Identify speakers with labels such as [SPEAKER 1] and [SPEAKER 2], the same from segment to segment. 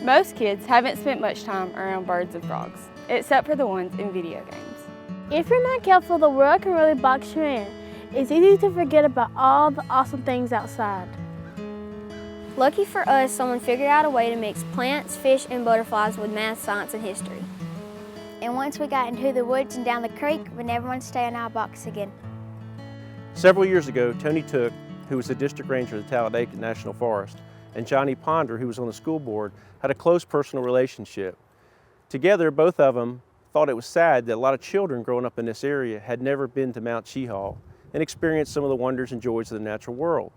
[SPEAKER 1] Most kids haven't spent much time around birds and frogs, except for the ones in video games.
[SPEAKER 2] If you're not careful, the world can really box you in. It's easy to forget about all the awesome things outside.
[SPEAKER 3] Lucky for us, someone figured out a way to mix plants, fish, and butterflies with math, science, and history.
[SPEAKER 4] And once we got into the woods and down the creek, we never want to stay in our box again.
[SPEAKER 5] Several years ago, Tony Took, who was the district ranger of the Talladega National Forest, and Johnny Ponder, who was on the school board, had a close personal relationship. Together, both of them thought it was sad that a lot of children growing up in this area had never been to Mount Cheahaw and experienced some of the wonders and joys of the natural world.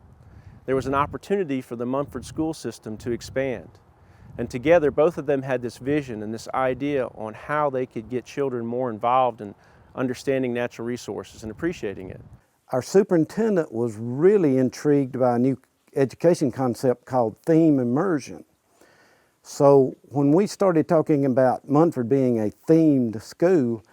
[SPEAKER 5] There was an opportunity for the Munford school system to expand. And together, both of them had this vision and this idea on how they could get children more involved in understanding natural resources and appreciating it.
[SPEAKER 6] Our superintendent was really intrigued by a new education concept called theme immersion. So when we started talking about Munford being a themed school,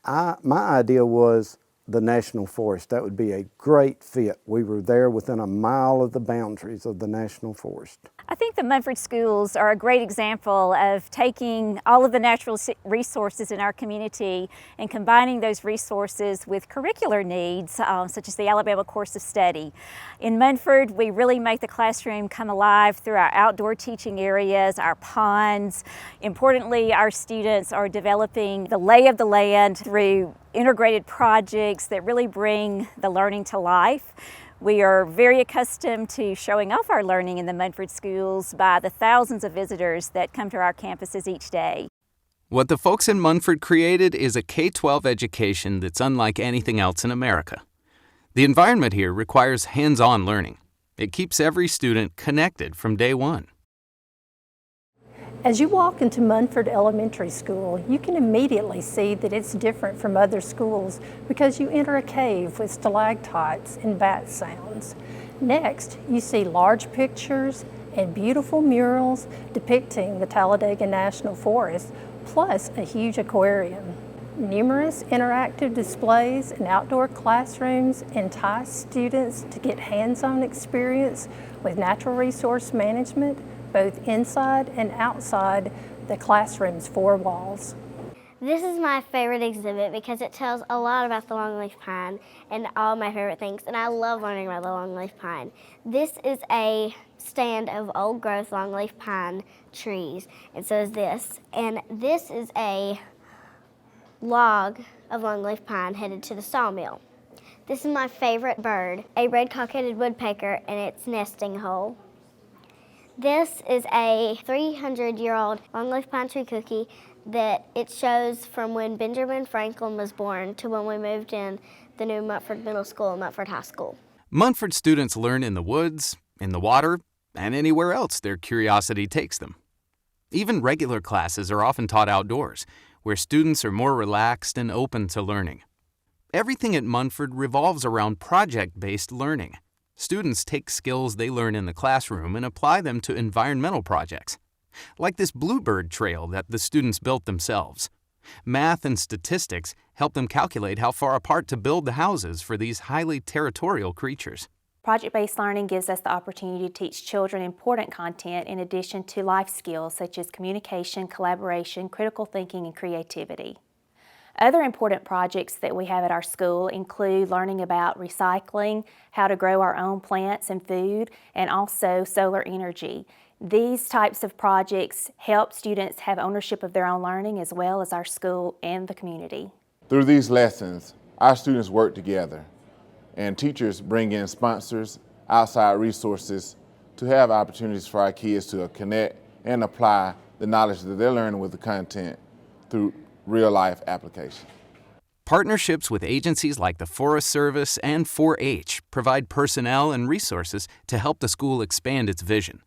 [SPEAKER 6] my idea was the National Forest. That would be a great fit. We were there within a mile of the boundaries of the National Forest.
[SPEAKER 7] I think the Munford schools are a great example of taking all of the natural resources in our community and combining those resources with curricular needs, such as the Alabama Course of Study. In Munford, we really make the classroom come alive through our outdoor teaching areas, our ponds. Importantly, our students are developing the lay of the land through integrated projects that really bring the learning to life. We are very accustomed to showing off our learning in the Munford schools by the thousands of visitors that come to our campuses each day.
[SPEAKER 8] What the folks in Munford created is a K-12 education that's unlike anything else in America. The environment here requires hands-on learning. It keeps every student connected from day one.
[SPEAKER 9] As you walk into Munford Elementary School, you can immediately see that it's different from other schools because you enter a cave with stalactites and bat sounds. Next, you see large pictures and beautiful murals depicting the Talladega National Forest, plus a huge aquarium. Numerous interactive displays and outdoor classrooms entice students to get hands-on experience with natural resource management, both inside and outside the classroom's four walls.
[SPEAKER 4] This is my favorite exhibit because it tells a lot about the longleaf pine and all my favorite things, and I love learning about the longleaf pine. This is a stand of old growth longleaf pine trees, and so is this. And this is a log of longleaf pine headed to the sawmill. This is my favorite bird, a red cockaded woodpecker and its nesting hole. This is a 300-year-old longleaf pine tree cookie that it shows from when Benjamin Franklin was born to when we moved in the new Munford Middle School and Munford High School.
[SPEAKER 8] Munford students learn in the woods, in the water, and anywhere else their curiosity takes them. Even regular classes are often taught outdoors, where students are more relaxed and open to learning. Everything at Munford revolves around project-based learning. Students take skills they learn in the classroom and apply them to environmental projects, like this bluebird trail that the students built themselves. Math and statistics help them calculate how far apart to build the houses for these highly territorial creatures.
[SPEAKER 10] Project-based learning gives us the opportunity to teach children important content in addition to life skills such as communication, collaboration, critical thinking, and creativity. Other important projects that we have at our school include learning about recycling, how to grow our own plants and food, and also solar energy. These types of projects help students have ownership of their own learning as well as our school and the community.
[SPEAKER 11] Through these lessons, our students work together, and teachers bring in sponsors, outside resources to have opportunities for our kids to connect and apply the knowledge that they're learning with the content through real-life application.
[SPEAKER 8] Partnerships with agencies like the Forest Service and 4-H provide personnel and resources to help the school expand its vision.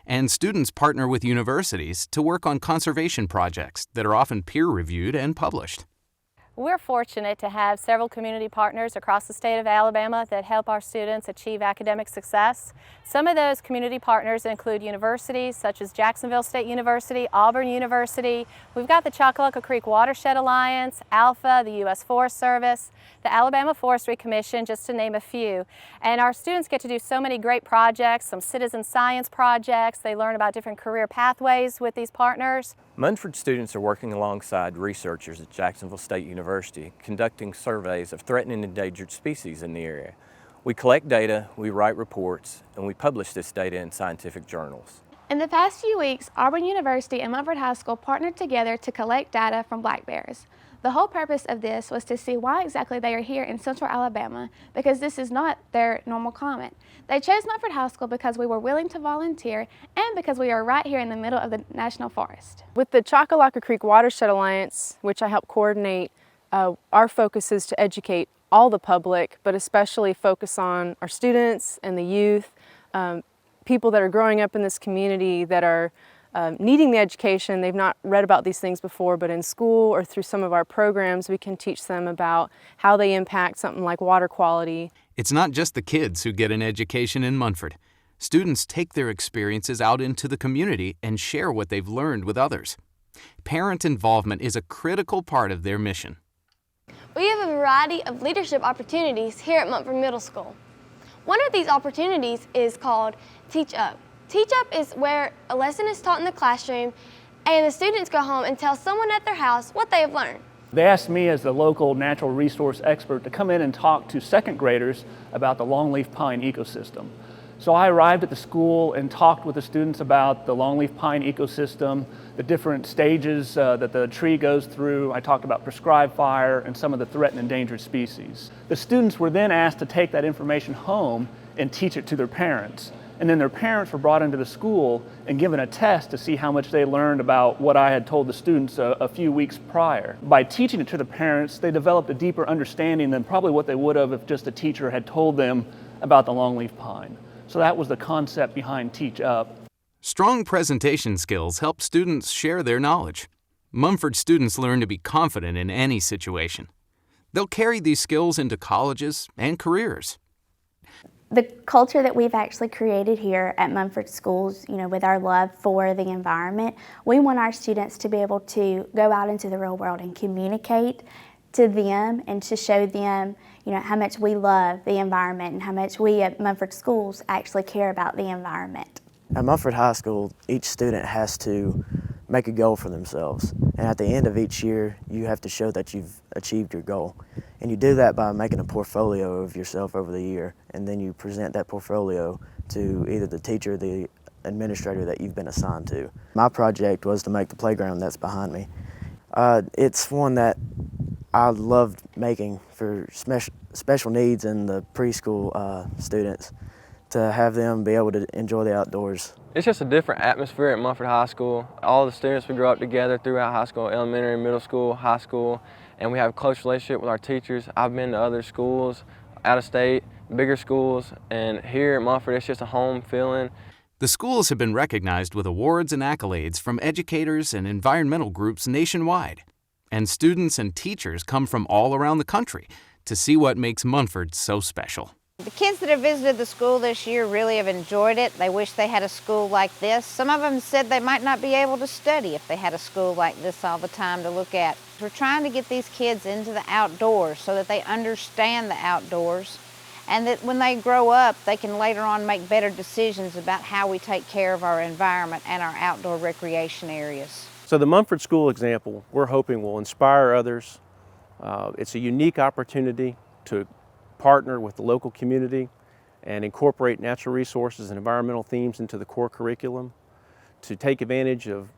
[SPEAKER 8] And students partner with universities to work on conservation projects that are often peer-reviewed and published.
[SPEAKER 12] We're fortunate to have several community partners across the state of Alabama that help our students achieve academic success. Some of those community partners include universities such as Jacksonville State University, Auburn University. We've got the Choccolocco Creek Watershed Alliance, Alpha, the U.S. Forest Service, the Alabama Forestry Commission, just to name a few. And our students get to do so many great projects, some citizen science projects. They learn about different career pathways with these partners.
[SPEAKER 13] Munford students are working alongside researchers at Jacksonville State University, conducting surveys of threatened and endangered species in the area. We collect data, we write reports, and we publish this data in scientific journals.
[SPEAKER 14] In the past few weeks, Auburn University and Munford High School partnered together to collect data from black bears. The whole purpose of this was to see why exactly they are here in central Alabama, because this is not their normal climate. They chose Munford High School because we were willing to volunteer and because we are right here in the middle of the National Forest.
[SPEAKER 15] With the Choccolocco Creek Watershed Alliance, which I help coordinate, our focus is to educate all the public, but especially focus on our students and the youth, people that are growing up in this community that are needing the education. They've not read about these things before, but in school or through some of our programs, we can teach them about how they impact something like water quality.
[SPEAKER 8] It's not just the kids who get an education in Munford. Students take their experiences out into the community and share what they've learned with others. Parent involvement is a critical part of their mission.
[SPEAKER 16] We have a variety of leadership opportunities here at Munford Middle School. One of these opportunities is called Teach Up. Teach Up is where a lesson is taught in the classroom and the students go home and tell someone at their house what they have learned.
[SPEAKER 17] They asked me as the local natural resource expert to come in and talk to second graders about the longleaf pine ecosystem. So I arrived at the school and talked with the students about the longleaf pine ecosystem, the different stages that the tree goes through. I talked about prescribed fire and some of the threatened and endangered species. The students were then asked to take that information home and teach it to their parents. And then their parents were brought into the school and given a test to see how much they learned about what I had told the students a few weeks prior. By teaching it to the parents, they developed a deeper understanding than probably what they would have if just a teacher had told them about the longleaf pine. So that was the concept behind Teach Up.
[SPEAKER 8] Strong presentation skills help students share their knowledge. Munford students learn to be confident in any situation. They'll carry these skills into colleges and careers.
[SPEAKER 18] The culture that we've actually created here at Munford Schools, with our love for the environment, we want our students to be able to go out into the real world and communicate to them and to show them, how much we love the environment and how much we at Munford Schools actually care about the environment.
[SPEAKER 19] At Munford High School, each student has to make a goal for themselves. And at the end of each year, you have to show that you've achieved your goal. And you do that by making a portfolio of yourself over the year, and then you present that portfolio to either the teacher or the administrator that you've been assigned to. My project was to make the playground that's behind me. It's one that I loved making for special needs and the preschool students, to have them be able to enjoy the outdoors.
[SPEAKER 20] It's just a different atmosphere at Munford High School. All the students, we grow up together throughout high school, elementary, middle school, high school, and we have a close relationship with our teachers. I've been to other schools, out of state, bigger schools, and here at Munford, it's just a home feeling.
[SPEAKER 8] The schools have been recognized with awards and accolades from educators and environmental groups nationwide. And students and teachers come from all around the country to see what makes Munford so special.
[SPEAKER 21] The kids that have visited the school this year really have enjoyed it. They wish they had a school like this. Some of them said they might not be able to study if they had a school like this all the time to look at. We're trying to get these kids into the outdoors so that they understand the outdoors, and that when they grow up, they can later on make better decisions about how we take care of our environment and our outdoor recreation areas.
[SPEAKER 5] So the Munford School example, we're hoping will inspire others. It's a unique opportunity to partner with the local community and incorporate natural resources and environmental themes into the core curriculum, to take advantage of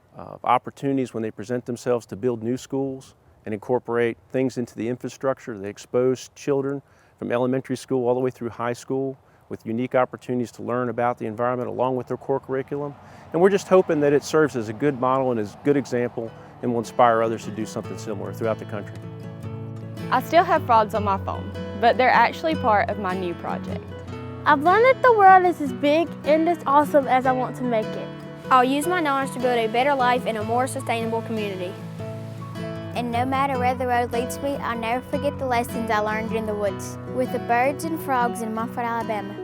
[SPEAKER 5] opportunities when they present themselves to build new schools and incorporate things into the infrastructure that expose children from elementary school all the way through high school with unique opportunities to learn about the environment along with their core curriculum. And we're just hoping that it serves as a good model and as a good example and will inspire others to do something similar throughout the country.
[SPEAKER 1] I still have frogs on my phone, but they're actually part of my new project.
[SPEAKER 2] I've learned that the world is as big and as awesome as I want to make it.
[SPEAKER 3] I'll use my knowledge to build a better life in a more sustainable community. And no matter where the road leads me, I'll never forget the lessons I learned in the woods with the birds and frogs in Munford, Alabama.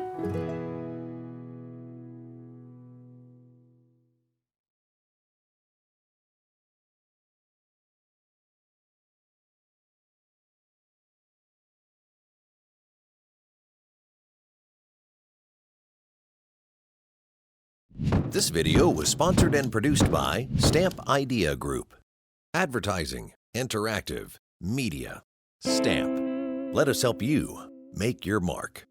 [SPEAKER 6] This video was sponsored and produced by Stamp Idea Group. Advertising, interactive, media, Stamp. Let us help you make your mark.